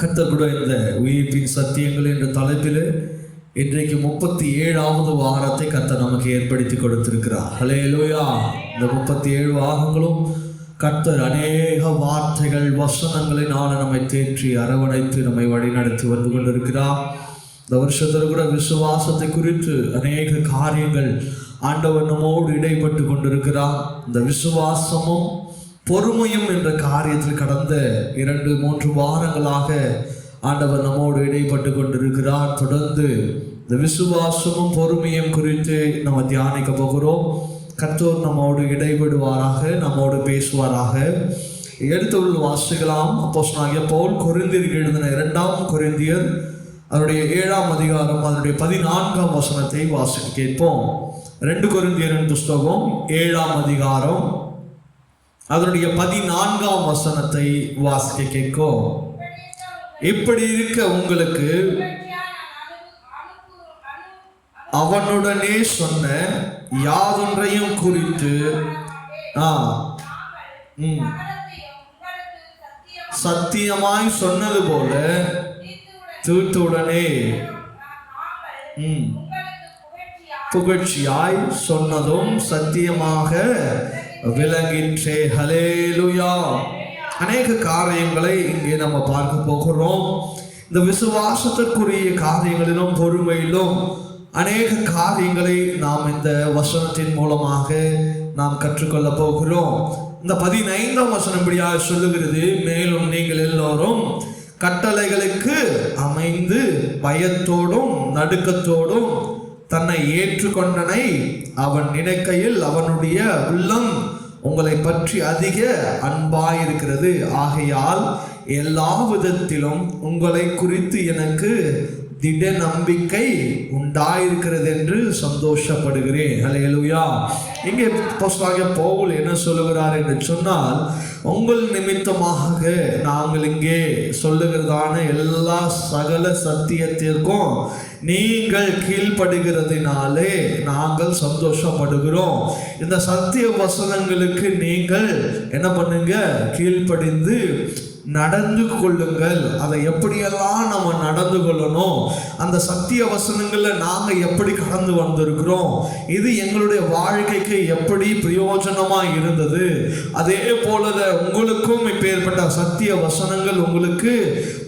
கர்த்தருடைய இந்த உயிர்ப்பின் சத்தியங்கள் என்ற தலைப்பில் இன்றைக்கு 37வது வாரத்தை கர்த்தர் நமக்கு ஏற்படுத்தி கொடுத்திருக்கிறார். ஹல்லேலூயா. இந்த 37 வாரங்களும் கர்த்தர் அநேக வார்த்தைகள் வசனங்களினால நம்மை தேற்றி அரவணைத்து நம்மை வழிநடத்தி வந்து கொண்டிருக்கிறார். இந்த வருஷத்தில் கூட விசுவாசத்தை குறித்து அநேக காரியங்கள் ஆண்டவர் நம்மோடு இடைப்பட்டு கொண்டிருக்கிறார். இந்த விசுவாசமும் பொறுமையும் என்ற காரியத்தில் கடந்த 2-3 வாரங்களாக ஆண்டவர் நம்மோடு இடைப்பட்டு கொண்டிருக்கிறார். தொடர்ந்து இந்த விசுவாசமும் பொறுமையும் குறித்து நம்ம தியானிக்க போகிறோம். கர்த்தர் நம்மோடு இடைபடுவாராக, நம்மோடு பேசுவாராக. எடுத்துள்ள வாசிக்கலாம். அப்போஸ்தலனாகிய பவுல் கொரிந்தியருக்கு எழுதின 2 கொரிந்தியர் அதனுடைய 7ஆம் அதிகாரம் அதனுடைய 14ஆம் வசனத்தை வாசிக்க கேட்போம். 2 கொரிந்தியரின் புஸ்தகம் 7ஆம் அதிகாரம் அதனுடைய 14ஆம் வசனத்தை வாசிக்க கேட்கும். இப்படி இருக்க உங்களுக்கு அவனுடனே சொன்ன யாதொன்றையும் குறித்து சத்தியமாய் சொன்னது போல தீர்த்துடனே புகழ்ச்சியாய் சொன்னதும் சத்தியமாக விளங்கிற்றே. ஹல்லேலூயா. அநேக காரியங்களை இங்கே நம்ம பார்க்க போகிறோம். இந்த விசுவாசத்திற்குரிய காரியங்களிலும் பொறுமையிலும் அநேக காரியங்களை நாம் இந்த வசனத்தின் மூலமாக நாம் கற்றுக்கொள்ள போகிறோம். இந்த 15ஆம் வசனம் இப்படியாக சொல்லுகிறது, மேலும் நீங்கள் எல்லோரும் கட்டளைகளுக்கு அமைந்து பயத்தோடும் நடுக்கத்தோடும் தன்னை ஏற்றுக்கொண்டனை அவன் நினைக்கையில் அவனுடைய உள்ளம் உங்களை பற்றி அதிக அன்பாயிருக்கிறது. ஆகையால் எல்லா விதத்திலும் உங்களை குறித்து எனக்கு திட நம்பிக்கை உண்டாயிருக்கிறது என்று சந்தோஷப்படுகிறேன். ஹல்லேலூயா. இங்கே அப்போஸ்தலனாகிய பவுல் என்ன சொல்லுகிறார் என்று சொன்னால், உங்கள் நிமித்தமாக நாங்கள் இங்கே சொல்லுகிறதான எல்லா சகல சத்தியத்திற்கும் நீங்கள் கீழ்ப்படுகிறதுனாலே நாங்கள் சந்தோஷப்படுகிறோம். இந்த சத்திய வசனங்களுக்கு நீங்கள் என்ன பண்ணுங்க, கீழ்ப்படிந்து நடந்து கொள்ளுங்கள். அதை எப்படியெல்லாம் நம்ம நடந்து கொள்ளணும், அந்த சத்திய வசனங்களில் நாங்கள் எப்படி கடந்து வந்திருக்கிறோம், இது எங்களுடைய வாழ்க்கைக்கு எப்படி பிரயோஜனமாக இருந்தது, அதே போல உங்களுக்கும் இப்பேற்பட்ட சத்திய வசனங்கள் உங்களுக்கு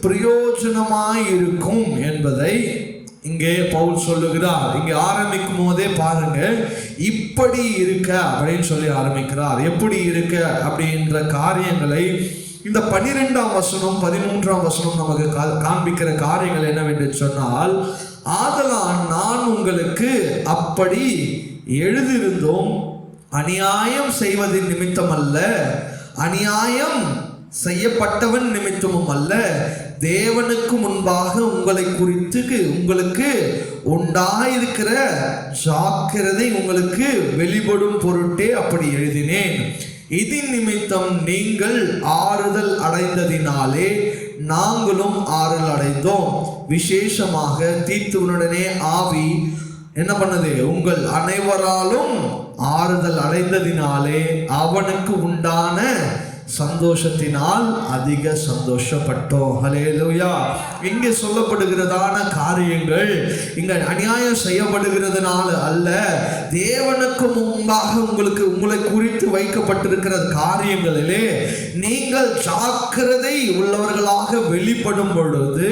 பிரயோஜனமாக இருக்கும் என்பதை இங்கே பவுல் சொல்லுகிறார். இங்கே ஆரம்பிக்கும் போதே பாருங்க, இப்படி இருக்க அப்படின்னு சொல்லி ஆரம்பிக்கிறார். எப்படி இருக்க அப்படின்ற காரியங்களை இந்த 12ஆம் வசனம் 13ஆம் வசனம் நமக்கு காண்பிக்கிற காரியங்கள் என்னவென்று சொன்னால், ஆதலால் நான் உங்களுக்கு அப்படி எழுதியிருந்தோம் அநியாயம் செய்வதின் நிமித்தம் அல்ல, அநியாயம் செய்யப்பட்டவன் நிமித்தமும் அல்ல, தேவனுக்கு முன்பாக உங்களை குறித்து உங்களுக்கு உண்டாயிருக்கிற ஜாக்கிரதை உங்களுக்கு வெளிப்படும் பொருட்டே அப்படி எழுதினேன். இதன் நிமித்தம் நீங்கள் ஆறுதல் அடைந்ததினாலே நாங்களும் ஆறுதல் அடைந்தோம். விசேஷமாக தீத்துவனுடனே ஆவி என்ன பண்ணது, உங்கள் அனைவராலும் ஆறுதல் அடைந்ததினாலே அவனுக்கு உண்டான சந்தோஷத்தினால் அதிக சந்தோஷப்பட்டோம். ஹல்லேலூயா. இங்கே சொல்லப்படுகிறதான காரியங்கள் இங்க அநியாயம் செய்யப்படுகிறதுனால அல்ல, தேவனுக்கு முன்பாக உங்களை குறித்து வைக்கப்பட்டிருக்கிற காரியங்களிலே நீங்கள் ஜாக்கிரதை உள்ளவர்களாக வெளிப்படும் பொழுது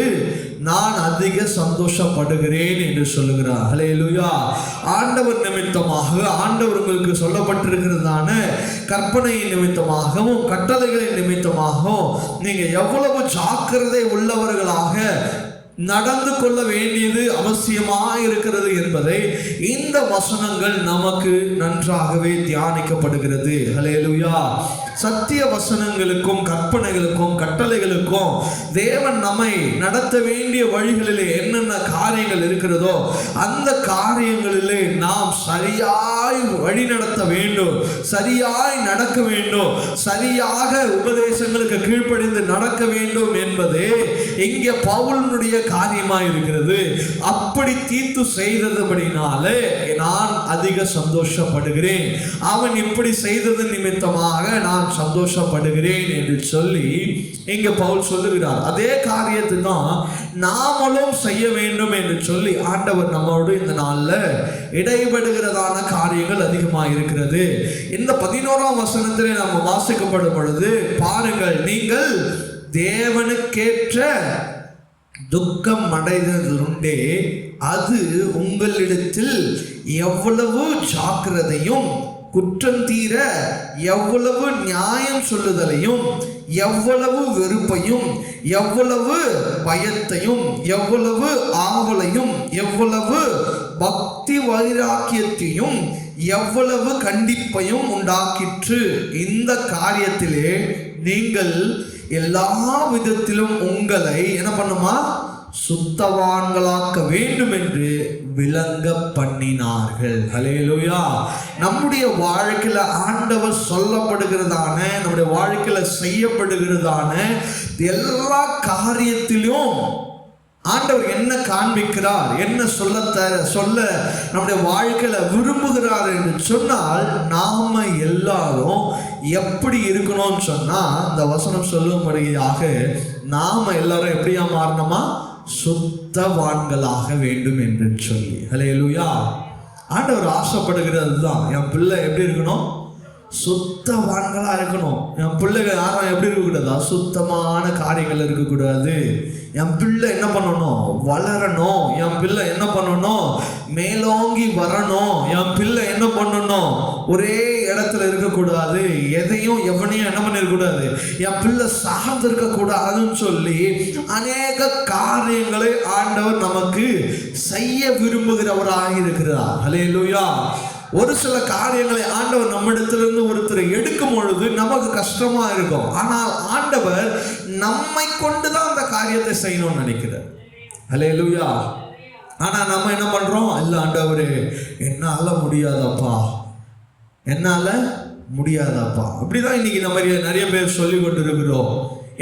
நான் அதிக சந்தோஷப்படுகிறேன் என்று சொல்லுகிறார். ஹல்லேலூயா. ஆண்டவர் நிமித்தமாக, ஆண்டவர் உங்களுக்கு சொல்லப்பட்டிருக்கிறதான கற்பனையின் நிமித்தமாகவும் கட்டளைகளின் நிமித்தமாகவும் நீங்க எவ்வளவு ஜாக்கிரதை உள்ளவர்களாக நடந்து கொள்ள வேண்டியது அவசியமாக இருக்கிறது என்பதை இந்த வசனங்கள் நமக்கு நன்றாகவே தியானிக்கப்படுகிறது. ஹல்லேலூயா. சத்திய வசனங்களுக்கும் கற்பனைகளுக்கும் கட்டளைகளுக்கும் தேவன் நம்மை நடத்த வேண்டிய வழிகளிலே என்னென்ன காரியங்கள் இருக்கிறதோ அந்த காரியங்களிலே நாம் சரியாய் வழி நடத்த வேண்டும், சரியாய் நடக்க வேண்டும், சரியாக உபதேசங்களுக்கு கீழ்ப்படிந்து நடக்க வேண்டும் என்பதே இங்கே பவுலினுடைய காரியமா இருக்கிறது. அப்படி தீத்து செய்ததுபடினாலே நான் அதிக சந்தோஷப்படுகிறேன், அவன் இப்படி செய்தது நிமித்தமாக நான் சந்தோஷப்படுகிறேன் என்று சொல்லி இங்க பவுல் சொல்லுகிறார். அதே காரியத்தை தான் நாமளும் செய்ய வேண்டும் என்று சொல்லி ஆண்டவர் நம்மோடு இந்த நாள்ல இடைபடுகிறதான காரியங்கள் அதிகமாக இருக்கிறது. இந்த 11ஆம் வசனத்திலே நம்ம வாசிக்கப்படும் பொழுது பாருங்கள், நீங்கள் தேவனுக்கேற்ற துக்கம் அடைந்ததுண்டே, அது உங்களிடத்தில் எவ்வளவு ஜாக்கிரதையும் குற்றம் தீர எவ்வளவு நியாயம் சொல்லுதலையும் எவ்வளவு வெறுப்பையும் எவ்வளவு பயத்தையும் எவ்வளவு ஆவலையும் எவ்வளவு பக்தி வைராக்கியத்தையும் எவ்வளவு கண்டிப்பையும் உண்டாக்கிற்று. இந்த காரியத்திலே நீங்கள் எல்லா விதத்திலும் உங்களை என்ன பண்ணுமா, சுத்தவான்களாக்க வேண்டும் என்று விளங்க பண்ணினார்கள். ஹல்லேலூயா. நம்முடைய வாழ்க்கையில ஆண்டவர் சொல்லப்படுகிறதான, நம்முடைய வாழ்க்கையில செய்யப்படுகிறதான எல்லா காரியத்திலும் ஆண்டவர் என்ன காண்பிக்கிறார், என்ன சொல்ல நம்முடைய வாழ்க்கையில விரும்புகிறார் என்று சொன்னால், நாம எல்லாரும் எப்படி இருக்கணும்னு சொன்னா, இந்த வசனம் சொல்லும்படியாக நாம எல்லாரும் எப்படியா மாறணுமா, சுத்தவான்களாக வேண்டும் என்று சொல்லி. ஹல்லேலூயா. ஆண்டவர் ஆசைப்படுகிறது தான், என் பிள்ளை எப்படி இருக்கணும், சுத்தவான்களா இருக்கணும். என் பிள்ளைகள் யாரும் எப்படி இருக்கக்கூடாது, அசுத்தமான காரியங்கள் இருக்கக்கூடாது. என் பிள்ளை என்ன பண்ணணும், வளரணும். என் பிள்ளை என்ன பண்ணணும், மேலோங்கி வரணும். என் பிள்ளை என்ன பண்ணணும், ஒரே இடத்துல இருக்கக்கூடாது. எதையும் எவனையும் என்ன பண்ணிருக்கூடாது, என் பிள்ளை சார்ந்து இருக்கக்கூடாதுன்னு சொல்லி அநேக காரியங்களை ஆண்டவர் நமக்கு செய்ய விரும்புகிறவராக இருக்கிறார். ஹல்லேலூயா. ஒரு சில காரியங்களை ஆண்டவர் நம்மிடத்திலிருந்து ஒருத்தரை எடுக்கும் பொழுது நமக்கு கஷ்டமா இருக்கும். ஆனால் ஆண்டவர் நம்மை கொண்டுதான் அந்த காரியத்தை செய்யணும்னு நினைக்கிறார். ஹல்லேலூயா. ஆனா நம்ம என்ன பண்றோம், இல்ல ஆண்டவரே என்னால முடியாதப்பா, என்னால முடியாதப்பா. அப்படிதான் இன்னைக்கு நம்ம நிறைய பேர் சொல்லி கொண்டு இருக்கிறோம்.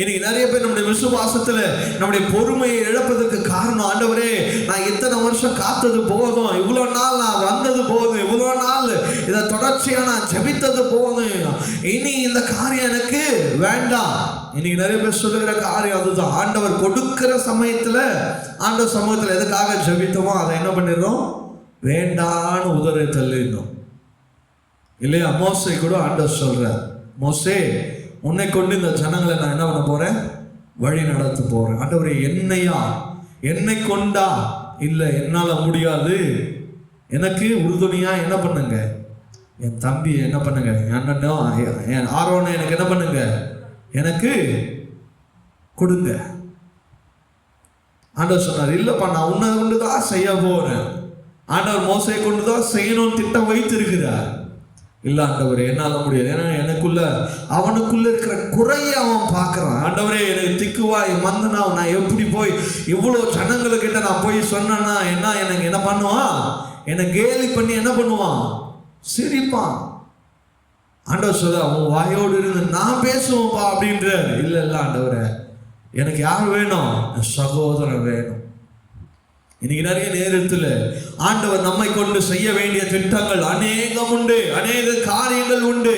இன்னைக்கு நிறைய பேர் நம்முடைய விசுவாசத்துல நம்முடைய பொறுமையை இழப்பதற்கு காரணம், ஆண்டவரே நான் இத்தனை வருஷம் காத்தது போதும், இவ்வளவு நாள் நான் வந்தது போதும், இவ்வளவு நாள் இதை தொடர்ச்சியா நான் ஜெபித்தது போதும், இனி இந்த காரியம் எனக்கு வேண்டாம். இன்னைக்கு நிறைய பேர் சொல்லுகிற காரியம் அதுதான். ஆண்டவர் கொடுக்கிற சமயத்துல, ஆண்டவர் சமூகத்துல எதுக்காக ஜெபித்தோமோ அதை என்ன பண்ணிடுறோம், வேண்டான்னு உதறி தள்ளிடணும் இல்லையா. மோசே கூட ஆண்டவர் சொல்றார், மோசே உன்னை கொண்டு இந்த ஜனங்களை நான் என்ன பண்ண போறேன், வழி நடத்த போறேன். ஆண்டவரே என்னையா, என்னை கொண்டா, இல்லை என்னால முடியாது, எனக்கு உறுதுணையா என்ன பண்ணுங்க, என் தம்பி என்ன பண்ணுங்க, என் ஆரோனை எனக்கு என்ன பண்ணுங்க, எனக்கு கொடுங்க. ஆண்டவர் சொன்னார், இல்லப்பா நான் உன்னை கொண்டுதான் செய்ய போறேன். ஆண்டவர் மோசையை கொண்டுதான் செய்யணும்னு திட்டம் வைத்திருக்கிறார். இல்ல ஆண்டவரே என்னால முடியாது, ஏன்னா எனக்குள்ள அவனுக்குள்ள இருக்கிற குறைய அவன் பார்க்கறான். ஆண்டவரே எனக்கு திக்குவாய் மந்தனா, நான் எப்படி போய் இவ்வளவு ஜனங்களுக்கிட்ட நான் போய் சொன்னா என்ன, எனக்கு என்ன பண்ணுவான், என்னை கேலி பண்ணி என்ன பண்ணுவான், சிரிப்பான். ஆண்டவர் சொல்ல, அவன் வாயோடு இருந்து நான் பேசுவோம்ப்பா அப்படின்ற. இல்ல இல்ல ஆண்டவரே எனக்கு யார் வேணும், சகோதரன் வேணும். இன்னைக்கு நிறைய நேரத்தில் ஆண்டவர் நம்மை கொண்டு செய்ய வேண்டிய திட்டங்கள் அநேகம் உண்டு, அநேக காரியங்கள் உண்டு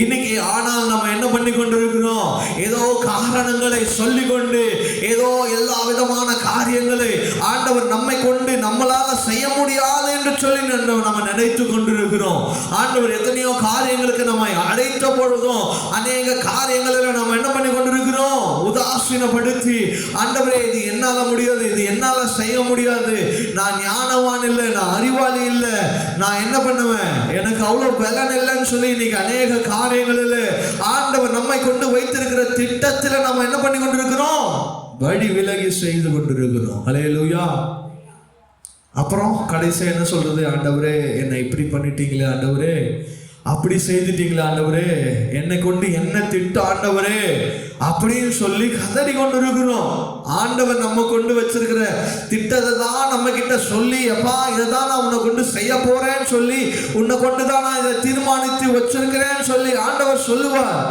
இன்னைக்கு. ஆனால் நம்ம என்ன பண்ணி கொண்டிருக்கிறோம், ஏதோ காரணங்களை சொல்லிக்கொண்டு ஏதோ எல்லா விதமான காரியங்களை ஆண்டவர் நம்மை கொண்டு நம்மளால செய்ய முடியாது என்று சொல்லி நம்ம நினைத்து கொண்டிருக்கிறோம். ஆண்டவர் எத்தனையோ காரியங்களுக்கு நம்மை அழைத்த பொழுதும் அநேக காரியங்களில் நம்ம என்ன பண்ணி கொண்டிருக்கிறோம், உதாசீனப்படுத்தி ஆண்டவரே இது என்னால முடியாது, இது என்னால செய்ய முடியாது, நான் ஞானவான் இல்லை, நான் அறிவாளி இல்லை, நான் என்ன பண்ணுவேன், எனக்கு அவ்வளவு பலன் இல்லைன்னு சொல்லி இன்னைக்கு அநேக காரியங்களில் ஆண்டவர் நம்மை கொண்டு வைத்திருக்கிற திட்டத்தில் நம்ம என்ன பண்ணி கொண்டிருக்கிறோம், வழி விலகி செய்து கொண்டிருக்கிறோம். ஹல்லேலூயா. அப்புறம் கடைசி என்ன சொல்றது, ஆண்டவரே என்னை இப்படி பண்ணிட்டீங்களே, ஆண்டவரே அப்படி செய்துட்டீங்களா, ஆண்டவரே என்னை கொண்டு என்ன திட்டம், ஆண்டவரே அப்படின்னு சொல்லி கதறி கொண்டு இருக்கிறோம். ஆண்டவர் நம்ம கொண்டு வச்சிருக்கிற திட்டத்தை தான் நம்ம கிட்ட சொல்லி, அப்பா இதை தான் நான் உன்னை கொண்டு செய்ய போறேன்னு சொல்லி, உன்னை கொண்டு தான் நான் இதை தீர்மானித்து வச்சிருக்கிறேன்னு சொல்லி ஆண்டவர் சொல்லுவார்.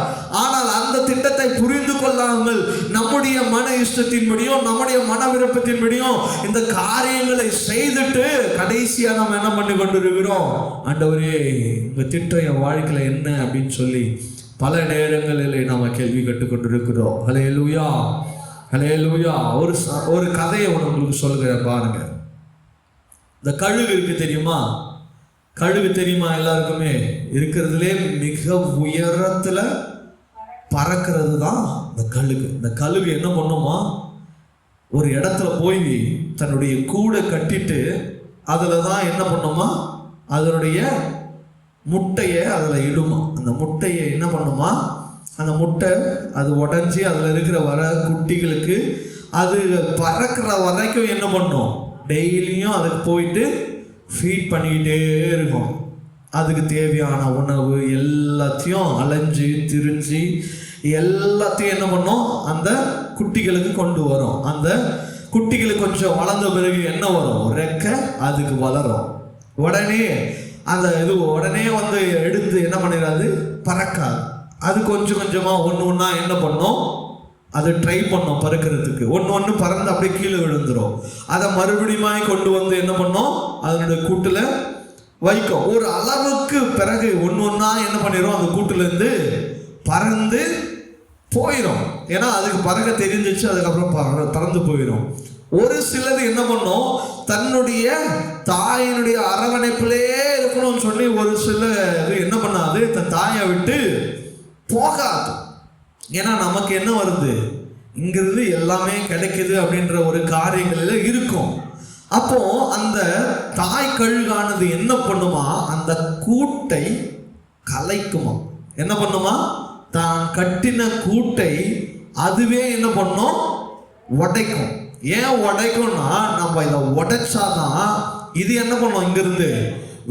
ஆனால் அந்த திட்டத்தை புரிந்து கொள்ளாமல் நம்முடைய மன இஷ்டத்தின்படியும் நம்முடைய மன விருப்பத்தின்படியும் இந்த காரியங்களை செய்துட்டு கடைசியா நம்ம என்ன பண்ணி கொண்டு இருக்கிறோம், ஆண்டவரே உங்க திட்டம் என் வாழ்க்கையில என்ன அப்படின்னு சொல்லி பல நேரங்களில் நாம கேள்வி கட்டுக்கொண்டிருக்கிறோம். ஹல்லேலூயா, ஹல்லேலூயா. ஒரு கதையை உங்களுக்கு சொல்லுகிறேன் பாருங்க. இந்த கழுகு இருக்கு தெரியுமா? கழுகு தெரியுமா? எல்லாருக்குமே இருக்கிறதுலே மிக உயரத்துல பறக்கிறது தான் இந்த கழுகு. இந்த கழுகு என்ன பண்ணுமா, ஒரு இடத்துல போய் தன்னுடைய கூடை கட்டிட்டு அதில் தான் என்ன பண்ணுமா, அதனுடைய முட்டையை அதில் இடுமா. அந்த முட்டையை என்ன பண்ணுமா, அந்த முட்டை அது உடஞ்சி அதில் இருக்கிற வர குட்டிகளுக்கு அது பறக்கிற வரைக்கும் என்ன பண்ணும், டெய்லியும் அதுக்கு போயிட்டு ஃபீட் பண்ணிக்கிட்டே இருக்கும். அதுக்கு தேவையான உணவு எல்லாத்தையும் அலைஞ்சு திரிஞ்சு எல்லாத்தையும் என்ன பண்ணும், அந்த குட்டிகளுக்கு கொண்டு வரும். அந்த குட்டிகளுக்கு கொஞ்சம் வளர்ந்த பிறகு என்ன வரும், ரெக்கை அதுக்கு வளரும். உடனே அந்த இது உடனே வந்து எடுத்து என்ன பண்ணிடாது, பறக்காது. அது கொஞ்சம் கொஞ்சமாக ஒன்று ஒன்றா என்ன பண்ணும், அது ட்ரை பண்ணோம் பறக்கிறதுக்கு. ஒன்று பறந்து அப்படியே கீழே விழுந்துடும். அதை மறுபடியும் கொண்டு வந்து என்ன பண்ணோம், அதனுடைய கூட்டில் வைக்கும். ஒரு அளவுக்கு பிறகு ஒன்றா என்ன பண்ணிடும், அந்த கூட்டிலேருந்து பறந்து போயிடும். ஏன்னா அதுக்கு பறக்க தெரிஞ்சிச்சு, அதுக்கப்புறம் பறந்து போயிடும். ஒரு சிலது என்ன பண்ணும், தன்னுடைய தாயினுடைய அரவணைப்பிலே இருக்கணும்னு சொல்லி ஒரு சிலது என்ன பண்ணாது, தன் தாயை விட்டு போகாது. ஏன்னா நமக்கு என்ன வருது, இங்கிருந்து எல்லாமே கிடைக்குது அப்படின்ற ஒரு காரியங்களில் இருக்கும். அப்போ அந்த தாய் கழுகானது என்ன பண்ணுமா, அந்த கூட்டை கலைக்குமா. என்ன பண்ணுமா, தான் கட்டின கூட்டை அதுவே என்ன பண்ணும், உடைக்கும். ஏன் உடைக்கும்னா, நம்ம இதை உடைச்சாதான் இது என்ன பண்ணும், இங்கிருந்து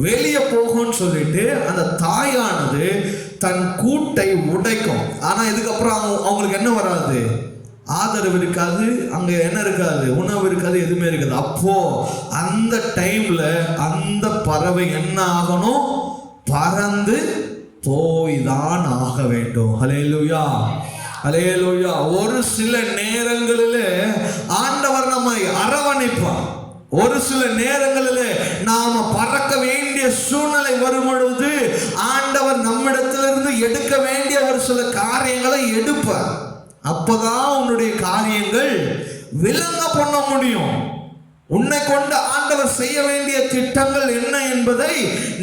வெளியே போகும்னு சொல்லிட்டு அந்த தாயானது தன் கூட்டை உடைக்கும். ஆனா இதுக்கப்புறம் அவங்களுக்கு என்ன வராது, ஆதரவு இருக்காது, அங்க என்ன இருக்காது, உணவு இருக்காது, எதுவுமே இருக்காது. அப்போ அந்த டைம்ல அந்த பறவை என்ன ஆகணும், பறந்து போய்தான் ஆக வேண்டும். ஹல்லேலூயா, ஹல்லேலூயா. ஒரு சில நேரங்களில் ஆண்டவர் நம்மை அரவணைப்பார். ஒரு சில நேரங்களில் நாம பறக்க வேண்டிய சூழ்நிலை வரும் பொழுது ஆண்டவர் நம்மிடத்திலிருந்து எடுக்க வேண்டிய ஒரு சில காரியங்களை எடுப்பார். அப்பதான் உன்னுடைய காரியங்கள் விளங்க பண்ண முடியும். உன்னை கொண்டு ஆண்டவர் செய்ய வேண்டிய திட்டங்கள் என்ன என்பதை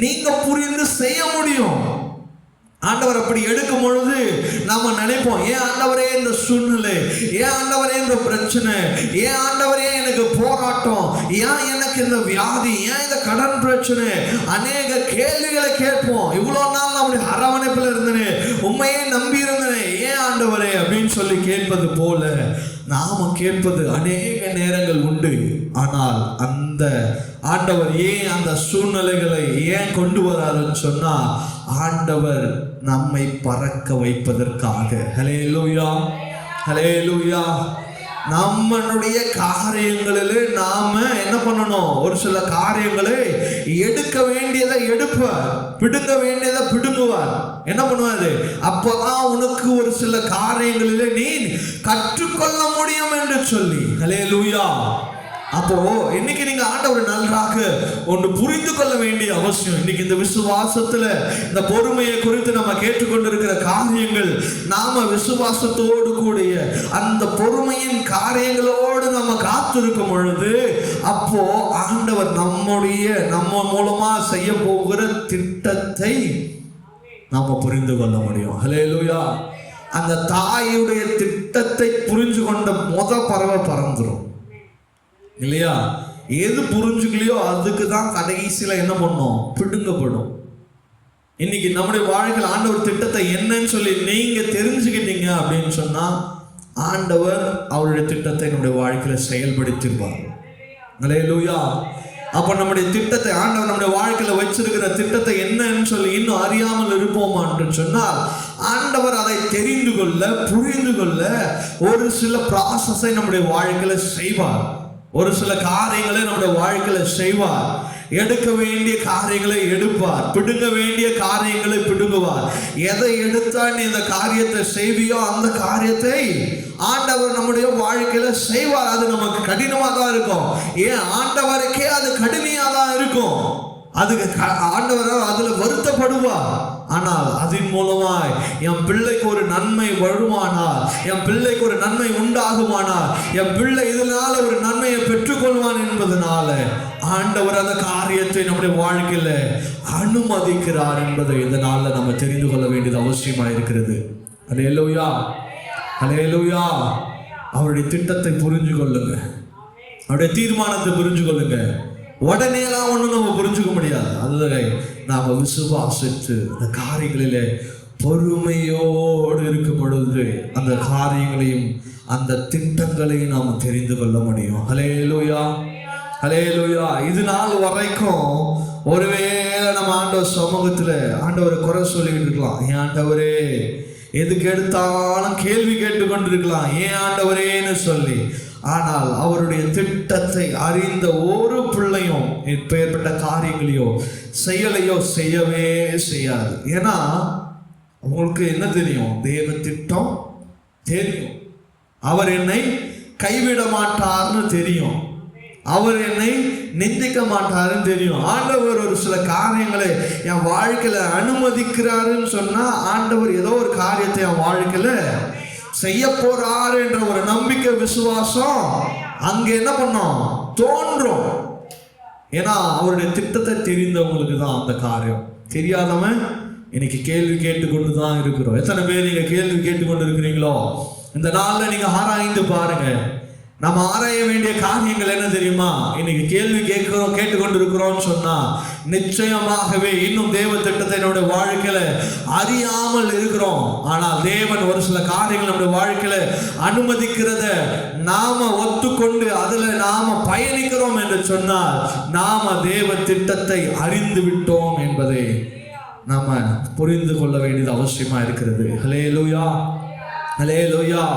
நீங்க புரிந்து செய்ய முடியும். ஆண்டவர் அப்படி எடுக்கும் பொழுது நாம நினைப்போம், ஏன் ஆண்டவரே இந்த சூழ்நிலை, ஏன் ஆண்டவரே இந்த பிரச்சனை, ஏன் ஆண்டவரே எனக்கு போராட்டம், ஏன் எனக்கு இந்த வியாதி, ஏன் இந்த கடன் பிரச்சனை, அநேக கேள்விகளை கேட்போம். இவ்வளவு நாள் நம்முடைய அரவணைப்பில் இருந்தனே, உண்மையே நம்பி இருந்தனே, ஏன் ஆண்டவரே அப்படின்னு சொல்லி கேட்பது போல நாம கேட்பது அநேக நேரங்கள் உண்டு. ஆனால் அந்த ஆண்டவர் ஏன் அந்த சூழ்நிலைகளை ஏன் கொண்டு வராருன்னு சொன்னா, ஆண்டவர் நம்மை பறக்க வைப்பதற்காக. ஹல்லேலூயா, ஹல்லேலூயா. நம்மளுடைய காரியங்களில் நாம என்ன பண்ணணும், ஒரு சில காரியங்களை எடுக்க வேண்டியதை எடுப்பார், பிடுங்க வேண்டியதை பிடுங்குவார். என்ன பண்ணுவாரு, அப்பதான் உனக்கு ஒரு சில காரியங்களிலே நீ கற்றுக்கொள்ள முடியும் என்று சொல்லி. ஹல்லேலூயா. அப்போ இன்னைக்கு நீங்க ஆண்டவர் நன்றாக ஒன்று புரிந்து கொள்ள வேண்டிய அவசியம். இன்னைக்கு இந்த விசுவாசத்துல இந்த பொறுமையை குறித்து நம்ம கேட்டுக்கொண்டிருக்கிற காரியங்கள், நாம விசுவாசத்தோடு கூடிய அந்த பொறுமையின் காரியங்களோடு நம்ம காத்திருக்கும் பொழுது, அப்போ ஆண்டவர் நம்ம மூலமா செய்ய போகிற திட்டத்தை நாம புரிந்து கொள்ள முடியும். ஹல்லேலூயா. அந்த தாயுடைய திட்டத்தை புரிஞ்சு கொண்ட பறவை பறந்துடும் இல்லையா? எது புரிஞ்சுக்கலையோ அதுக்கு தான் கடைசியில் என்ன பண்ணும், பிடுங்கப்படும். இன்னைக்கு நம்முடைய வாழ்க்கையில் ஆண்டவர் திட்டத்தை என்னன்னு சொல்லி நீங்க தெரிஞ்சுக்கிட்டீங்க அப்படின்னு சொன்னா, ஆண்டவர் அவருடைய திட்டத்தை நம்முடைய வாழ்க்கையில செயல்படுத்திருப்பார். ஹல்லேலூயா. அப்ப நம்முடைய திட்டத்தை ஆண்டவர் நம்முடைய வாழ்க்கையில வச்சிருக்கிற திட்டத்தை என்னன்னு சொல்லி இன்னும் அறியாமல் இருப்போமா என்று சொன்னால், ஆண்டவர் ஆண்டவர் அதை தெரிந்து கொள்ள, புரிந்து கொள்ள ஒரு சில ப்ராசஸை நம்முடைய வாழ்க்கையில செய்வார். ஒரு சில காரியங்களை நம்முடைய வாழ்க்கையில செய்வார். எடுக்க வேண்டிய காரியங்களை எடுப்பார், பிடுங்க வேண்டிய காரியங்களை பிடுங்குவார். எதை எடுத்தா நீ இந்த காரியத்தை செய்வியோ அந்த காரியத்தை ஆண்டவர் நம்முடைய வாழ்க்கையில செய்வார். அது நமக்கு கடினமா தான் இருக்கும். ஏன் ஆண்டவருக்கே அது கடுமையா தான் இருக்கும். அதுக்கு ஆண்டவர் அதுல வருத்தப்படுவார். ஆனால் அதன் மூலமாய் என் பிள்ளைக்கு ஒரு நன்மை வருமானால், என் பிள்ளைக்கு ஒரு நன்மை உண்டாகுமானால், என் பிள்ளை இதனால ஒரு நன்மையை பெற்றுக்கொள்வான் என்பதனால ஆண்டவர் அந்த காரியத்தை நம்முடைய வாழ்க்கையில அனுமதிக்கிறார் என்பதை இந்த நாள்ல நம்ம தெரிந்து கொள்ள வேண்டியது அவசியமா இருக்கிறது. அல்லேலூயா, அல்லேலூயா. அவருடைய திட்டத்தை புரிஞ்சு கொள்ளுங்க, அவருடைய தீர்மானத்தை புரிஞ்சு கொள்ளுங்க. உடனேலாம் ஒன்றும் நம்ம புரிஞ்சுக்க முடியாது. அதுதான் நாம் விசுவாசித்து அந்த காரியங்களிலே பொறுமையோடு இருக்கும் பொழுது அந்த காரியங்களையும் அந்த திட்டங்களையும் நாம் தெரிந்து கொள்ள முடியும். ஹல்லேலூயா, ஹல்லேலூயா. இது நாள் வரைக்கும் ஒருவேளை நம்ம ஆண்டவர் சமூகத்தில் ஆண்டவரை குறை சொல்லிக்கிட்டு இருக்கலாம். ஏன் ஆண்டவரே, எதுக்கு எடுத்தாலும் கேள்வி கேட்டு கொண்டிருக்கலாம், ஏன் ஆண்டவரேன்னு சொல்லி. ஆனால் அவருடைய திட்டத்தை அறிந்த ஒரு பிள்ளையும் இப்பேற்பட்ட காரியங்களையோ செயலையோ செய்யவே செய்யாது. ஏன்னா அவங்களுக்கு என்ன தெரியும்? தேவ திட்டம் தெரியும். அவர் என்னை கைவிட மாட்டார்னு தெரியும். அவர் என்னை நிந்திக்க மாட்டாருன்னு தெரியும். ஆண்டவர் ஒரு சில காரியங்களை என் வாழ்க்கையில அனுமதிக்கிறாருன்னு சொன்னா ஆண்டவர் ஏதோ ஒரு காரியத்தை என் வாழ்க்கையில செய்ய போறாரு என்ற ஒரு நம்பிக்கை, விசுவாசம் அங்க என்ன பண்ணோம்? தோன்றும். ஏன்னா அவருடைய திட்டத்தை தெரிந்தவங்களுக்கு தான் அந்த காரியம். தெரியாதவன் இன்னைக்கு கேள்வி கேட்டுக்கொண்டு தான் இருக்கிறோம். எத்தனை பேர் நீங்க கேள்வி கேட்டுக்கொண்டு இருக்கிறீங்களோ? இந்த நாள்ல நீங்க ஆராய்ந்து பாருங்க. நம்ம ஆராய வேண்டிய காரியங்கள் என்ன தெரியுமா? இன்னைக்கு கேள்வி கேட்டுக்கொண்டு இருக்கிறோம்னு சொன்னா நிச்சயமாகவே இன்னும் தேவ திட்டத்தை நம்முடைய வாழ்க்கையில அறியாமல் இருக்கிறோம். ஆனால் தேவன் ஒரு சில காரியங்கள் நம்முடைய வாழ்க்கையில அனுமதிக்கிறத நாம ஒத்துக்கொண்டு அதுல நாம பயணிக்கிறோம் என்று சொன்னால் நாம தேவ திட்டத்தை அறிந்து விட்டோம் என்பதை நாம புரிந்து கொள்ள வேண்டியது அவசியமா இருக்கிறது. ஹல்லேலூயா, ஹல்லேலூயா.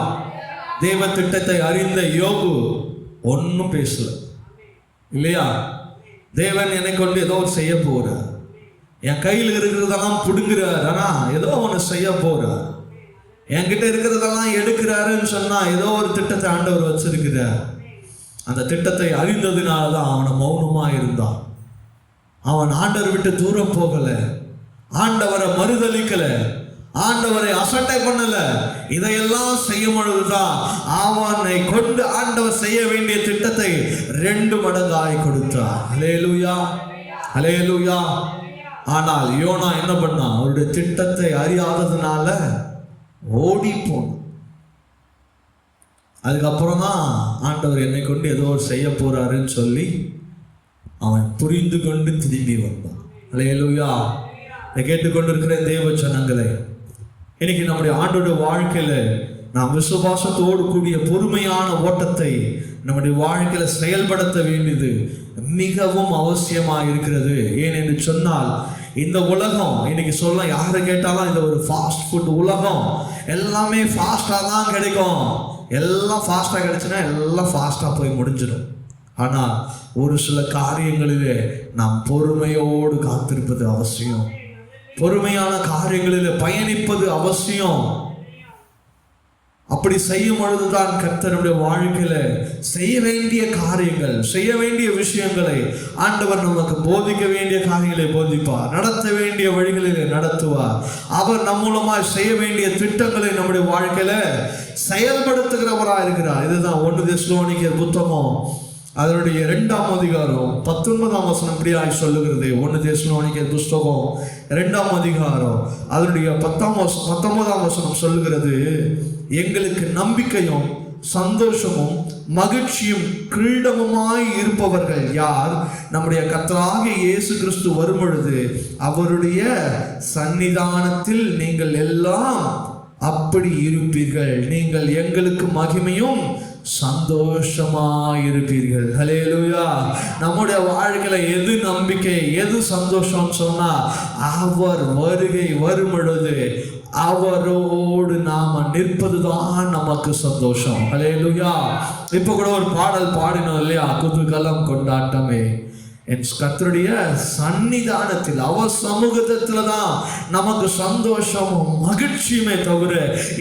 தேவ திட்டத்தை அறிந்த யோபு ஒன்னும் பேசல இல்லையா? தேவன் என்னை கொண்டு ஏதோ செய்ய போறார், என் கையில் இருக்கிறதெல்லாம் பிடுங்குறார், ஆனா ஏதோ ஒன்று செய்ய போறார். என்கிட்ட இருக்கிறதெல்லாம் எடுக்கிறாருன்னு சொன்னா ஏதோ ஒரு திட்டத்தை ஆண்டவர் வச்சிருக்கிறார். அந்த திட்டத்தை அறிந்ததுனாலதான் அவனை மௌனமா இருந்தான். அவன் ஆண்டவர் விட்டு தூரம் போகல, ஆண்டவரை மறுதலிக்கல, ஆண்டவரை அசட்டை பண்ணல. இதையெல்லாம் செய்யும் பொழுதுதான் அவனை கொண்டு ஆண்டவர் செய்ய வேண்டிய திட்டத்தை 2 மடங்காய் கொடுத்தார். ஹல்லேலூயா, ஹல்லேலூயா. ஆனால் யோனா என்ன பண்ணான்? அவருடைய திட்டத்தை அறியாததுனால ஓடி போனான். அதுக்கப்புறம் தான் ஆண்டவர் என்னை கொண்டு ஏதோ செய்ய போறாருன்னு சொல்லி அவன் புரிந்து கொண்டு திரும்பி வந்தான். ஹல்லேலூயா. இதை கேட்டுக்கொண்டிருக்கிற தேவ ஜனங்களே, இன்னைக்கு நம்முடைய ஆண்டோட வாழ்க்கையில நாம் விசுவாசத்தோடு கூடிய பொறுமையான ஓட்டத்தை நம்முடைய வாழ்க்கையில செயல்படுத்த வேண்டியது மிகவும் அவசியமாக இருக்கிறது. ஏனென்று சொன்னால் இந்த உலகம் இன்னைக்கு சொல்ல யாரை கேட்டாலும் இந்த ஒரு ஃபாஸ்ட் ஃபுட் உலகம், எல்லாமே ஃபாஸ்டா தான் கிடைக்கும். எல்லாம் ஃபாஸ்டா கிடைச்சுன்னா எல்லாம் ஃபாஸ்டா போய் முடிஞ்சிடும். ஆனால் ஒரு சில காரியங்களிலே நாம் பொறுமையோடு காத்திருப்பது அவசியம். பொறுமையான காரியங்களில் பயணிப்பது அவசியம். அப்படி செய்யும் பொழுதுதான் கர்த்தருடைய வாழ்க்கையில செய்ய வேண்டிய காரியங்கள், செய்ய வேண்டிய விஷயங்களை ஆண்டவர் நமக்கு போதிக்க வேண்டிய காரியங்களை போதிப்பார், நடத்த வேண்டிய வழிகளிலே நடத்துவார். அவர் நம் மூலமாய் செய்ய வேண்டிய திட்டங்களை நம்முடைய வாழ்க்கையில செயல்படுத்துகிறவராக இருக்கிறார். இதுதான் 1 தெசலோனிக்கேயர் புத்தகம் அதனுடைய 2ஆம் அதிகாரம் 19ஆம் வசனம் இப்படியாய் சொல்லுகிறது. 1 தெசலோனிக்கேயர் புத்தகம் 2ஆம் அதிகாரம் அதனுடைய 19ஆம் வசனம் சொல்லுகிறது, எங்களுக்கு நம்பிக்கையும் சந்தோஷமும் மகிழ்ச்சியும் கிரீடமுமாய் இருப்பவர்கள் யார்? நம்முடைய கர்த்தராகிய இயேசு கிறிஸ்து வரும் பொழுது அவருடைய சன்னிதானத்தில் நீங்கள் எல்லாம் அப்படி இருப்பீர்கள். நீங்கள் எங்களுக்கு மகிமையும் சந்தோஷமாயிருப்பீர்கள். ஹல்லேலூயா. நம்முடைய வாழ்க்கையில எது நம்பிக்கை, எது சந்தோஷம் சொன்னா அவர் வருகை வரும் பொழுது அவரோடு நாம நிற்பதுதான் நமக்கு சந்தோஷம். ஹல்லேலூயா. இப்ப கூட ஒரு பாடல் பாடினோம் இல்லையா, குதூகலம் கொண்டாட்டமே என் கர்த்தருடைய சன்னிதானத்தில், அவர் சமூகத்துல தான் நமக்கு சந்தோஷமும் மகிழ்ச்சியுமே தவிர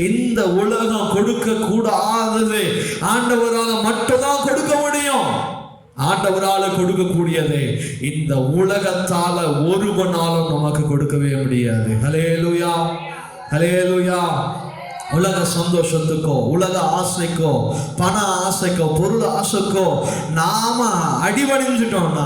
இந்த உலகம் கொடுக்க கூடாதது ஆண்டவரால் மட்டும்தான் கொடுக்க முடியும். ஆண்டவரால கொடுக்கக்கூடியதை இந்த உலகத்தால ஒருவனாலும் நமக்கு கொடுக்கவே முடியாது. ஹல்லேலூயா, ஹல்லேலூயா. உலக சந்தோஷத்துக்கோ, உலக ஆசைக்கோ, பண ஆசைக்கோ, பொருள் ஆசைக்கோ நாம அடிபணிஞ்சிட்டோம்னா,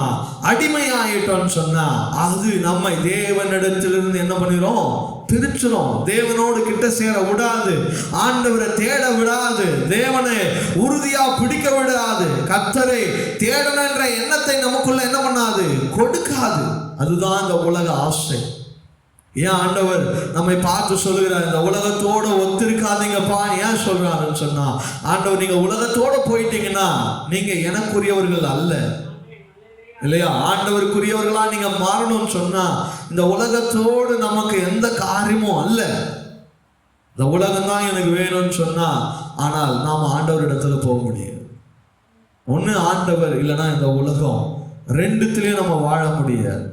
அடிமையாயிட்டோம்னு சொன்னா அது நம்மை தேவனிடத்திலிருந்து என்ன பண்ணிரும்? பிரிச்சிரும். தேவனோடு கிட்ட சேர விடாது, ஆண்டவரை தேட விடாது, தேவனை உறுதியா பிடிக்க விடாது, கர்த்தரை தேடணும் என்ற எண்ணத்தை நமக்குள்ள என்ன பண்ணாது? கொடுக்காது. அதுதான் இந்த உலக ஆசை. ஏன் ஆண்டவர் நம்மை பார்த்து சொல்லுகிறார், இந்த உலகத்தோட ஒத்திருக்காதீங்கப்பா. ஏன் சொல்றாருன்னு சொன்னா, ஆண்டவர் நீங்க உலகத்தோட போயிட்டீங்கன்னா நீங்க எனக்குரியவர்கள் அல்ல, இல்லையா? ஆண்டவருக்குரியவர்களா நீங்க மாறணும்னு சொன்னா இந்த உலகத்தோடு நமக்கு எந்த காரியமும் அல்ல. இந்த உலகம் தான் எனக்கு வேணும்னு சொன்னா, ஆனால் நாம ஆண்டவரிடத்துல போக முடியாது. ஒண்ணு ஆண்டவர், இல்லைன்னா இந்த உலகம். ரெண்டுத்திலையும் நம்ம வாழ முடியாது,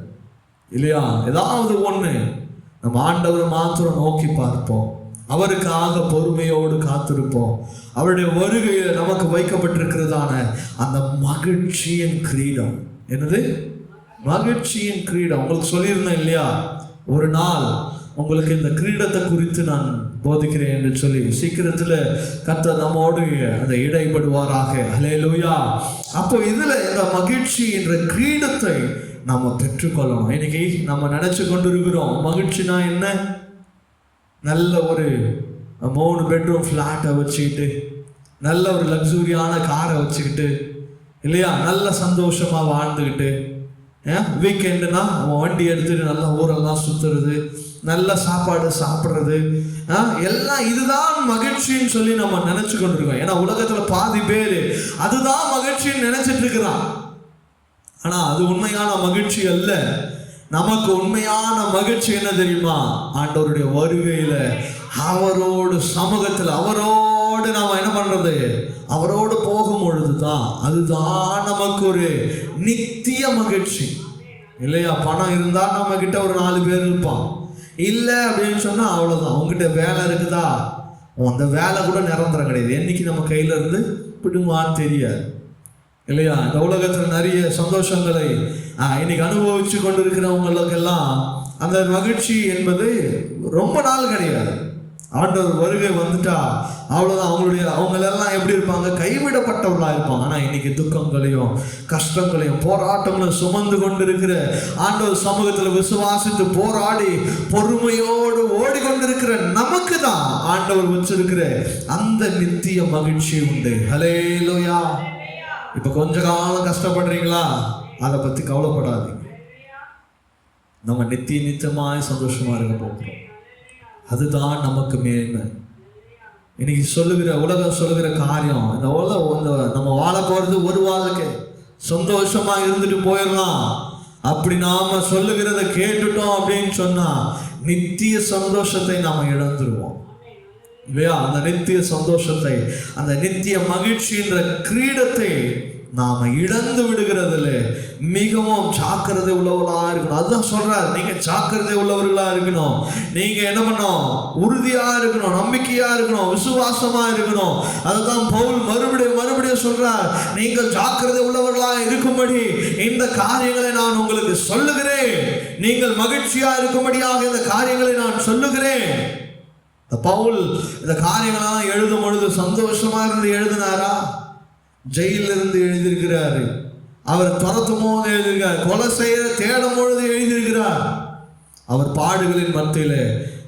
இல்லையா? ஏதாவது ஒண்ணு நம்ம ஆண்டவர் மாத்திரம் நோக்கி பார்ப்போம், அவருக்காக பொறுமையோடு காத்திருப்போம். அவருடைய வருகையில் நமக்கு வைக்கப்பட்டிருக்கிறதான அந்த மகிழ்ச்சியின் கிரீடம். என்னது? மகிழ்ச்சியின் கிரீடம். உங்களுக்கு சொல்லியிருந்தேன் இல்லையா, ஒரு நாள் உங்களுக்கு இந்த கிரீடத்தை குறித்து நான் போதிக்கிறேன் என்று சொல்லி. சீக்கிரத்துல கர்த்தர் நம்மோடு அதை இடைப்படுவாராக. ஹல்லேலூயா. அப்போ இதுல இந்த மகிழ்ச்சி என்ற கிரீடத்தை நாம பெற்றுக்கொள்ளணும். இன்னைக்கு நம்ம நினைச்சு கொண்டு இருக்கிறோம் மகிழ்ச்சினா என்ன? நல்ல ஒரு 3 பெட்ரூம் ஃப்ளாட்டை வச்சுக்கிட்டு, நல்ல ஒரு லக்ஸூரியான காரை வச்சுக்கிட்டு, இல்லையா, நல்ல சந்தோஷமா வாழ்ந்துக்கிட்டு, வீக்கெண்டுனா வண்டி எடுத்துட்டு நல்லா ஊரெல்லாம் சுத்துறது, நல்ல சாப்பாடு சாப்பிட்றது, எல்லாம் இதுதான் மகிழ்ச்சின்னு சொல்லி நம்ம நினைச்சு கொண்டிருக்கோம். ஏன்னா உலகத்துல பாதி பேர் அதுதான் மகிழ்ச்சின்னு நினைச்சிட்டு இருக்கிறான். ஆனா அது உண்மையான மகிழ்ச்சி அல்ல. நமக்கு உண்மையான மகிழ்ச்சி என்ன தெரியுமா? ஆண்டவருடைய வருகையில அவரோடு சமூகத்தில் அவரோடு நாம என்ன பண்றது? அவரோடு போகும் பொழுதுதான் அதுதான் நமக்கு ஒரு நித்திய மகிழ்ச்சி, இல்லையா? பணம் இருந்தா நம்ம கிட்ட ஒரு 4 பேர் இருப்பான். இல்லை அப்படின்னு சொன்னா அவ்வளவுதான். உங்ககிட்ட வேலை இருக்குதா, அந்த வேலை கூட நிரந்தரம் கிடையாது. என்னைக்கு நம்ம கையில இருந்து பிடுங்குவான்னு தெரியாது, இல்லையா? இந்த உலகத்தில் நிறைய சந்தோஷங்களை இன்னைக்கு அனுபவிச்சு கொண்டிருக்கிறவங்களுக்கெல்லாம் அந்த மகிழ்ச்சி என்பது ரொம்ப நாள் கிடையாது. ஆண்டவர் வருகை வந்துட்டா அவ்வளோதான். அவங்களெல்லாம் எப்படி இருப்பாங்க? கைவிடப்பட்டவர்களாக இருப்பாங்க. ஆனால் இன்னைக்கு துக்கங்களையும் கஷ்டங்களையும் போராட்டங்களையும் சுமந்து கொண்டு இருக்கிற ஆண்டவர் சமூகத்தில் விசுவாசித்து போராடி பொறுமையோடு ஓடிக்கொண்டிருக்கிற நமக்கு தான் ஆண்டவர் வச்சிருக்கிற அந்த நித்திய மகிழ்ச்சி உண்டு. ஹல்லேலூயா. இப்போ கொஞ்ச காலம் கஷ்டப்படுறீங்களா? அதை பற்றி கவலைப்படாதீங்க. நம்ம நித்தியமாய் சந்தோஷமா இருக்க போகிறோம். அதுதான் நமக்கு மேன்மை. இன்னைக்கு உலகம் சொல்லுகிற காரியம், இந்த நம்ம வாழ போறது ஒரு வாழ்க்கை, சந்தோஷமா இருந்துட்டு போயிடலாம் அப்படி நாம சொல்லுகிறத கேட்டுட்டோம் அப்படின்னு சொன்னா நித்திய சந்தோஷத்தை நாம இழந்துருவோம், இல்லையா? அந்த நித்திய சந்தோஷத்தை, அந்த நித்திய மகிழ்ச்சின்ற கிரீடத்தை நாம இழந்து விடுகிறதுல மிகவும் ஜாக்கிரதை உள்ளவர்களா இருக்கணும். அதுதான் சொல்றாரு, நீங்க ஜாக்கிரதை உள்ளவர்களா இருக்கணும். நீங்க என்ன பண்ணணும்? உறுதியா இருக்கணும், நம்பிக்கையா இருக்கணும், விசுவாசமா இருக்கணும். அதுதான் பவுல் மறுபடியும் சொல்றார், நீங்கள் ஜாக்கிரதை உள்ளவர்களா இருக்கும்படி இந்த காரியங்களை நான் உங்களுக்கு சொல்லுகிறேன். நீங்கள் மகிழ்ச்சியா இருக்கும்படியாக இந்த காரியங்களை நான் சொல்லுகிறேன். பவுல் இந்த காரியங்களெல்லாம் எழுதும் பொழுது சந்தோஷமா இருந்து எழுதினாரா? ஜெயிலில் இருந்து எழுதியிருக்கிறாரு. அவர் துரத்தும் போது எழுதியிருக்கிறார், கொலை செய்ய தேடும் பொழுது எழுதியிருக்கிறார். அவர் பாடுகளின் மத்தியில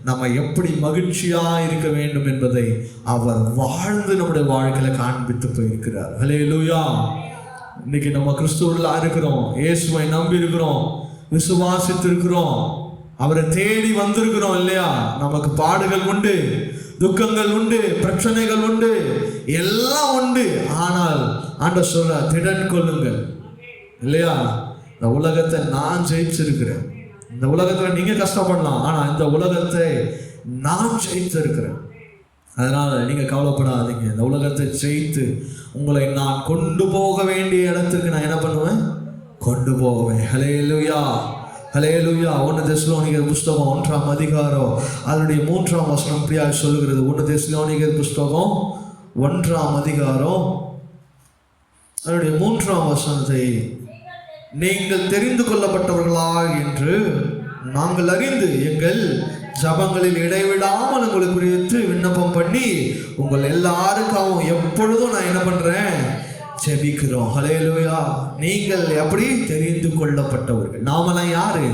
நம்ம எப்படி மகிழ்ச்சியா இருக்க வேண்டும் என்பதை அவர் வாழ்ந்து நம்முடைய வாழ்க்கையில காண்பித்து போயிருக்கிறார். ஹல்லேலூயா. இன்னைக்கு நம்ம கிறிஸ்துவுல இருக்கிறோம், இயேசுவை நம்பி இருக்கிறோம், விசுவாசித்து இருக்கிறோம், அவரை தேடி வந்திருக்கிறோம், இல்லையா? நமக்கு பாடுகள் உண்டு, துக்கங்கள் உண்டு, பிரச்சனைகள் உண்டு, எல்லாம் உண்டு. ஆனால் ஆண்டவர் சொல்ற, திடன் கொள்ளுங்கள், இல்லையா? இந்த உலகத்தை நான் ஜெயிச்சிருக்கிறேன். இந்த உலகத்துல நீங்க கஷ்டப்படலாம், ஆனா இந்த உலகத்தை நான் ஜெயித்திருக்கிறேன். அதனால நீங்க கவலைப்படாதீங்க. இந்த உலகத்தை ஜெயித்து உங்களை நான் கொண்டு போக வேண்டிய இடத்துக்கு நான் என்ன பண்ணுவேன்? கொண்டு போவேன். ஹல்லேலூயா, ஹல்லேலூயா. 1 தெசலோனிக்கர் புஸ்தகம் 1ஆம் அதிகாரம் அதனுடைய 3ஆம் வசனம் இப்படியாக சொல்லுகிறது. 1 தெசலோனிக்கர் புஸ்தகம் 1ஆம் அதிகாரம் அதனுடைய 3ஆம் வசனத்தை, நீங்கள் தெரிந்து கொள்ளப்பட்டவர்களா என்று நாங்கள் அறிந்து எங்கள் ஜபங்களில் இடைவிடாமல் உங்களை குறித்து விண்ணப்பம் பண்ணி உங்கள் எல்லாருக்காகவும் எப்பொழுதும் நான் என்ன பண்றேன்? ஜெபிக்கிறோம். ஹல்லேலூயா. நீங்கள் எப்படி? தெரிந்து கொள்ளப்பட்டவர்கள். நாமெல்லாம் யாரு?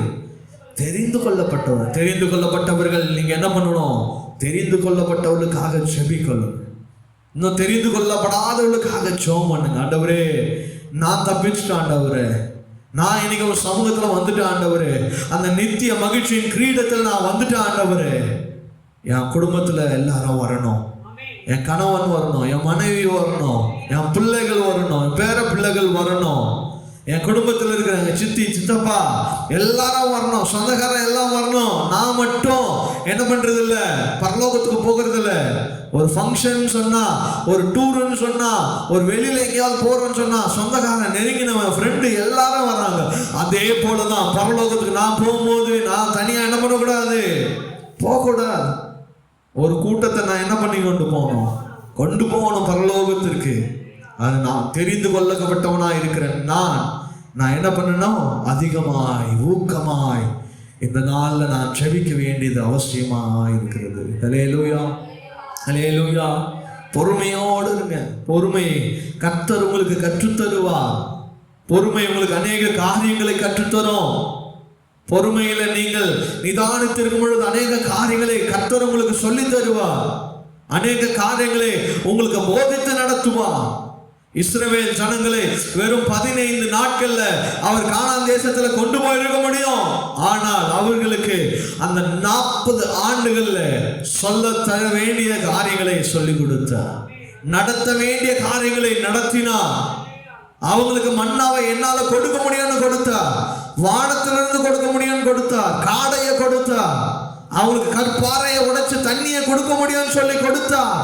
தெரிந்து கொள்ளப்பட்டவர்கள். தெரிந்து கொள்ளப்பட்டவர்கள் நீங்க என்ன பண்ணணும்? தெரிந்து கொள்ளப்பட்டவர்களுக்காக ஜெபிக்கணும். இன்னும் தெரிந்து கொள்ளப்படாதவர்களுக்காக ஜெபம் பண்ணுங்க. ஆண்டவரே, நான் தப்பிச்சுட்டேன் ஆண்டவரே, நான் இன்னைக்கு ஒரு சமூகத்துல வந்துட்டேன் ஆண்டவரே, அந்த நித்திய மகிழ்ச்சியின் கிரீடத்தில் நான் வந்துட்டேன் ஆண்டவரே. என் குடும்பத்துல எல்லாரும் வரணும், என் கணவன் வரணும், என் மனைவி வரணும், என் பிள்ளைகள் வரணும், என் பேர பிள்ளைகள் வரணும், என் குடும்பத்தில் இருக்கிற என் சித்தி சித்தப்பா எல்லாரும் வரணும், சொந்தக்காரன் எல்லாம் வரணும். நான் மட்டும் என்ன பண்றது இல்லை, பரலோகத்துக்கு போகிறது இல்லை. ஒரு ஃபங்க்ஷன் சொன்னா, ஒரு டூர்னு சொன்னா, ஒரு வெளியில எங்கேயாவது போறோம்னு சொன்னா சொந்தக்காரன் நெருங்கினவன் ஃப்ரெண்டு எல்லாரும் வராங்க. அதே போலதான் பரலோகத்துக்கு நான் போகும்போது நான் தனியா என்ன பண்ணக்கூடாது? போகக்கூடாது. ஒரு கூட்டத்தை நான் என்ன பண்ணி கொண்டு போகணும் பரலோகத்திற்கு. அது நான் தெரிந்து கொள்ளப்பட்டவனா இருக்கிறேன். நான் என்ன பண்ணணும்? அதிகமாய் ஊக்கமாய் இந்த நாள்ல நான் ஜெபிக்க வேண்டியது அவசியமா இருக்கிறது. ஹல்லேலூயா, ஹல்லேலூயா. பொறுமையோடு இருங்க. பொறுமை கர்த்தர் உங்களுக்கு கற்றுத்தருவார். பொறுமை உங்களுக்கு அநேக காரியங்களை கற்றுத்தரும். பொறுமையில நீங்கள் நிதானித்திருக்கும் பொழுது அநேக காரியங்களை கர்த்தர் உங்களுக்கு சொல்லி தருவார். அநேக காரியங்களை உங்களுக்கு போதித்து நடத்துவார். இஸ்ரவேல் ஜனங்களை வெறும் 15 நாட்கள்ல அவர் கானான் தேசத்துல கொண்டு போயிருக்க முடியும். ஆனால் அவர்களுக்கு அந்த 40 ஆண்டுகள்ல சொல்ல தர வேண்டிய காரியங்களை சொல்லிக் கொடுத்தார், நடத்த வேண்டிய காரியங்களை நடத்தினார். அவங்களுக்கு மன்னாவை என்னால கொடுக்க முடியும்னு கொடுத்தார், வானத்திலிருந்து கொடுக்க முடியும்னு கொடுத்தார், காடையை கொடுத்தார், அவங்களுக்கு கற்பாறையை உடைச்சு தண்ணியை கொடுக்க முடியும்னு சொல்லி கொடுத்தார்.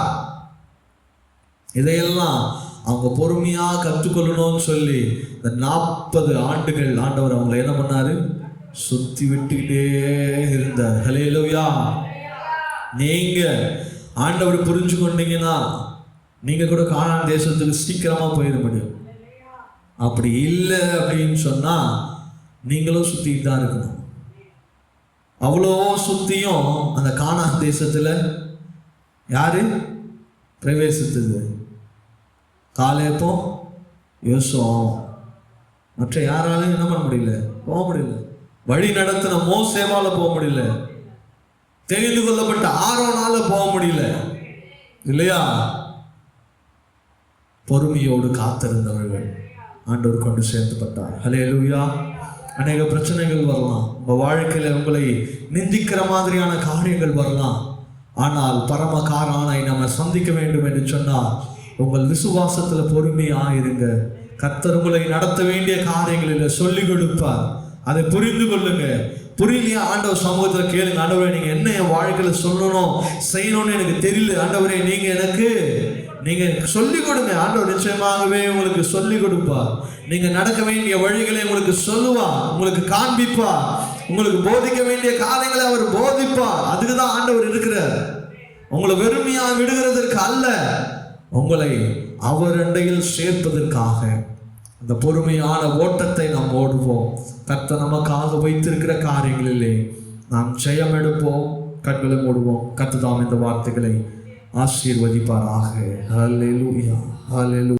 இதையெல்லாம் அவங்க பொறுமையா கற்றுக்கொள்ளணும்னு சொல்லி இந்த 40 ஆண்டுகள் ஆண்டவர் அவங்களை என்ன பண்ணாரு? சுத்தி விட்டுக்கிட்டே இருந்தார். ஹல்லேலூயா. நீங்க ஆண்டவர் புரிஞ்சு கொண்டீங்கன்னா நீங்க கூட கானான் தேசத்துக்கு சீக்கிரமா போயிட முடியும். அப்படி இல்லை அப்படின்னு சொன்னா நீங்களும் சுத்திட்டு தான் இருக்கணும். அவ்வளோ சுத்தியும் அந்த கானான் தேசத்துல யாரு பிரவேசித்தது? காலேபோ யோசுவா. மற்ற யாராலும் என்ன பண்ண முடியல, போக முடியல. வழி நடத்தின மோசேவால போக முடியல, தெரிந்து கொள்ளப்பட்ட ஆரோனால போக முடியல, இல்லையா? பொறுமையோடு காத்திருந்தவர்கள் ஆண்டவர் கொண்டு சேர்த்துப்பட்டார். ஹல்லேலூயா. அநேக பிரச்சனைகள் வரலாம் உங்க வாழ்க்கையில, உங்களை நிந்திக்கிற மாதிரியான காரியங்கள் வரலாம். ஆனால் பரமகாரனை நம்ம சந்திக்க வேண்டும் என்று சொன்னால் உங்கள் விசுவாசத்துல பொறுமையா இருங்க. கர்த்தர் உங்களை நடத்த வேண்டிய காரியங்களில் சொல்லிக் கொடுப்பார். அதை புரிந்து கொள்ளுங்க. புரியலையா? ஆண்டவர் சமூகத்துல கேளுங்க. ஆண்டவரே, நீங்க என்ன என் வாழ்க்கையில சொல்லணும் செய்யணும்னு எனக்கு தெரியல. ஆண்டவரே, நீங்க சொல்லிக் கொடுங்க. ஆண்டவர் நிச்சயமாகவே உங்களுக்கு சொல்லிக் கொடுப்பார். நீங்க நடக்க வேண்டிய வழிகளை உங்களுக்கு சொல்லுவார், உங்களுக்கு காண்பிப்பார், உங்களுக்கு போதிக்க வேண்டிய காரியங்களை அவர் போதிப்பார். அதுக்குதான் ஆண்டவர் இருக்கிறார். உங்களை வெறுமையா விடுகிறதற்கு அல்ல, உங்களை அவர் அண்டையில் சேர்ப்பதற்காக. அந்த பொறுமையான ஓட்டத்தை நாம் ஓடுவோம். கர்த்தர் நமக்காக வைத்திருக்கிற காரியங்களிலே நாம் ஜெயம் எடுப்போம். கண்களை மூடுவோம். கர்த்தர் தாம் இந்த வார்த்தைகளை ஆசீர்வதிப்பாராக. ஹல்லேலூயா, ஹல்லேலூயா.